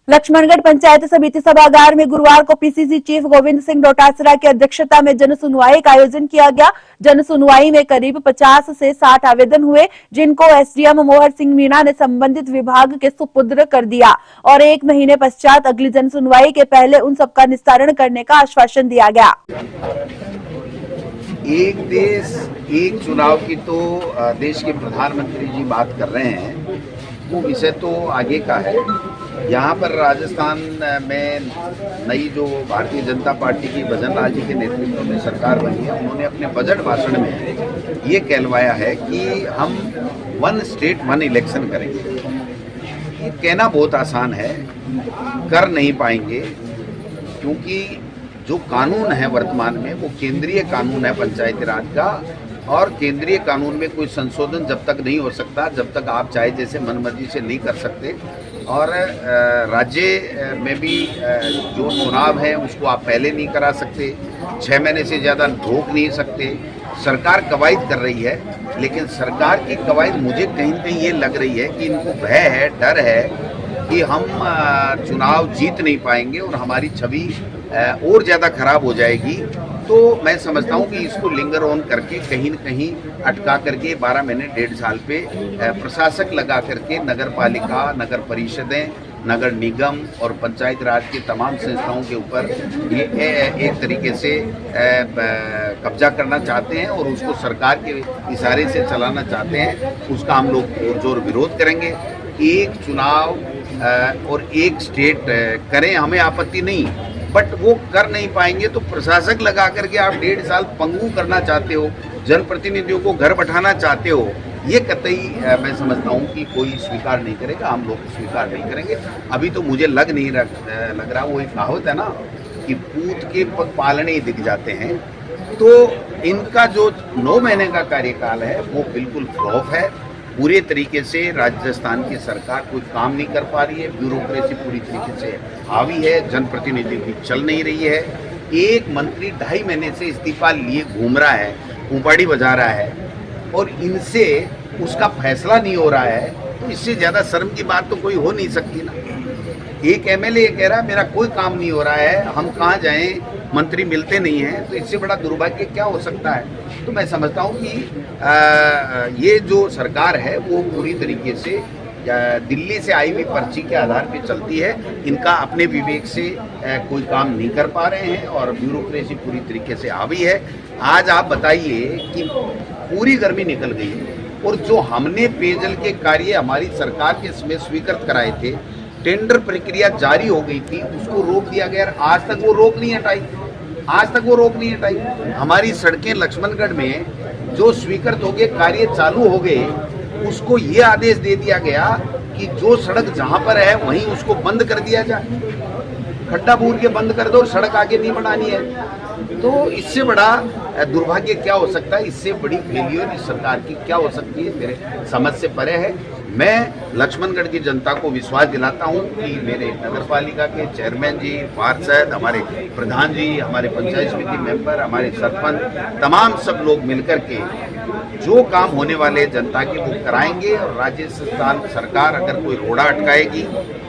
लक्ष्मणगढ़ पंचायत समिति सभागार में गुरुवार को पीसीसी चीफ गोविंद सिंह डोटासरा की अध्यक्षता में जन सुनवाई का आयोजन किया गया। जन सुनवाई में करीब 50 से 60 आवेदन हुए, जिनको एसडीएम मोहर सिंह मीणा ने संबंधित विभाग के सुपुर्द कर दिया और 1 महीने पश्चात अगली जन सुनवाई के पहले उन सबका निस्तारण करने का आश्वासन दिया गया। एक देश एक चुनाव की तो देश के प्रधानमंत्री जी बात कर रहे हैं, वो विषय तो आगे का है। यहाँ पर राजस्थान में नई जो भारतीय जनता पार्टी की भजन लाल जी के नेतृत्व में सरकार बनी है, उन्होंने अपने बजट भाषण में ये कहलवाया है कि हम 1 स्टेट 1 इलेक्शन करेंगे। ये कहना बहुत आसान है, कर नहीं पाएंगे, क्योंकि जो कानून है वर्तमान में वो केंद्रीय कानून है पंचायती राज का, और केंद्रीय कानून में कोई संशोधन जब तक नहीं हो सकता जब तक आप चाहे जैसे मनमर्जी से नहीं कर सकते। और राज्य में भी जो चुनाव है उसको आप पहले नहीं करा सकते, 6 महीने से ज़्यादा रोक नहीं सकते। सरकार कवायद कर रही है, लेकिन सरकार की कवायद मुझे कहीं न कहीं ये लग रही है कि इनको भय है, डर है कि हम चुनाव जीत नहीं पाएंगे और हमारी छवि और ज़्यादा खराब हो जाएगी। तो मैं समझता हूँ कि इसको लिंगर ऑन करके कहीं न कहीं अटका करके 12 महीने 1.5 साल पे प्रशासक लगा करके नगर पालिका, नगर परिषदें, नगर निगम और पंचायत राज की तमाम संस्थाओं के ऊपर ये एक तरीके से कब्जा करना चाहते हैं और उसको सरकार के इशारे से चलाना चाहते हैं। उसका हम लोग पुरजोर विरोध करेंगे। एक चुनाव और एक स्टेट करें, हमें आपत्ति नहीं, बट वो कर नहीं पाएंगे तो प्रशासक लगा करके आप 1.5 साल पंगु करना चाहते हो, जनप्रतिनिधियों को घर बैठाना चाहते हो, ये कतई मैं समझता हूँ कि कोई स्वीकार नहीं करेगा, हम लोग स्वीकार नहीं करेंगे। अभी तो मुझे लग रहा, वो एक कहावत है ना कि पूत के पग पालने ही दिख जाते हैं। तो इनका जो 9 महीने का कार्यकाल है वो बिल्कुल फ्लॉप है। पूरे तरीके से राजस्थान की सरकार कोई काम नहीं कर पा रही है, ब्यूरोक्रेसी पूरी तरीके से हावी है, जनप्रतिनिधि भी चल नहीं रही है। एक मंत्री 2.5 महीने से इस्तीफा लिए घूम रहा है, ऊपाड़ी बजा रहा है और इनसे उसका फैसला नहीं हो रहा है, तो इससे ज़्यादा शर्म की बात तो कोई हो नहीं सकती ना। एक एमएलए ये कह रहा है मेरा कोई काम नहीं हो रहा है, हम कहाँ जाएं, मंत्री मिलते नहीं हैं, तो इससे बड़ा दुर्भाग्य क्या हो सकता है। तो मैं समझता हूँ कि ये जो सरकार है वो पूरी तरीके से दिल्ली से आई हुई पर्ची के आधार पर चलती है। इनका अपने विवेक से कोई काम नहीं कर पा रहे हैं और ब्यूरोक्रेसी पूरी तरीके से हावी है। आज आप बताइए कि पूरी गर्मी निकल गई और जो हमने पेयजल के कार्य हमारी सरकार के समय स्वीकृत कराए थे, टेंडर प्रक्रिया जारी हो गई थी, उसको रोक दिया गया। आज तक वो रोक नहीं हटाई। हमारी सड़कें लक्ष्मणगढ़ में जो स्वीकृत हो गए, कार्य चालू हो गए, उसको ये आदेश दे दिया गया कि जो सड़क जहां पर है वहीं उसको बंद कर दिया जाए, खड्डा बूर के बंद कर दो, सड़क आगे नहीं बनानी है। तो इससे बड़ा दुर्भाग्य क्या हो सकता है, इससे बड़ी फेलियर इस सरकार की क्या हो सकती है, मेरे समझ से परे है। मैं लक्ष्मणगढ़ की जनता को विश्वास दिलाता हूं कि मेरे नगर पालिका के चेयरमैन जी, पार्षद, हमारे प्रधान जी, हमारे पंचायत समिति मेंबर, हमारे सरपंच, तमाम सब लोग मिलकर के जो काम होने वाले जनता के वो कराएंगे। और राजस्थान सरकार अगर कोई रोड़ा अटकाएगी,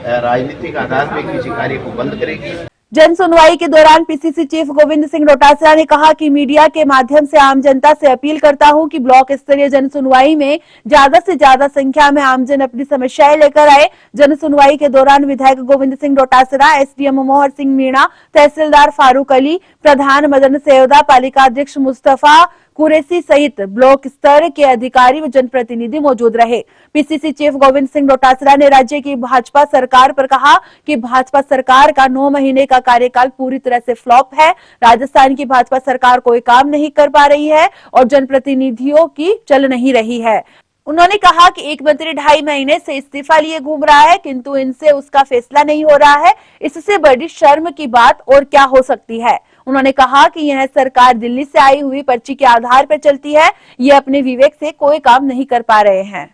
राजनीतिक आधार पर किसी कार्य को बंद करेगी। जन सुनवाई के दौरान पीसीसी चीफ गोविंद सिंह डोटासरा ने कहा कि मीडिया के माध्यम से आम जनता से अपील करता हूं कि ब्लॉक स्तरीय जन सुनवाई में ज्यादा से ज्यादा संख्या में आमजन अपनी समस्याएं लेकर आए। जन सुनवाई के दौरान विधायक गोविंद सिंह डोटासरा, एसडीएम मोहर सिंह मीणा, तहसीलदार फारूक अली, प्रधान मदन सेवदा, पालिका अध्यक्ष मुस्तफा कुरैशी सहित ब्लॉक स्तर के अधिकारी व जनप्रतिनिधि मौजूद रहे। पीसीसी चीफ गोविंद सिंह डोटासरा ने राज्य की भाजपा सरकार पर कहा कि भाजपा सरकार का 9 महीने का कार्यकाल पूरी तरह से फ्लॉप है। राजस्थान की भाजपा सरकार कोई काम नहीं कर पा रही है और जनप्रतिनिधियों की चल नहीं रही है। उन्होंने कहा कि एक मंत्री 2.5 महीने से इस्तीफा लिए घूम रहा है, किंतु इनसे उसका फैसला नहीं हो रहा है। इससे बड़ी शर्म की बात और क्या हो सकती है। उन्होंने कहा कि यह सरकार दिल्ली से आई हुई पर्ची के आधार पर चलती है, ये अपने विवेक से कोई काम नहीं कर पा रहे हैं।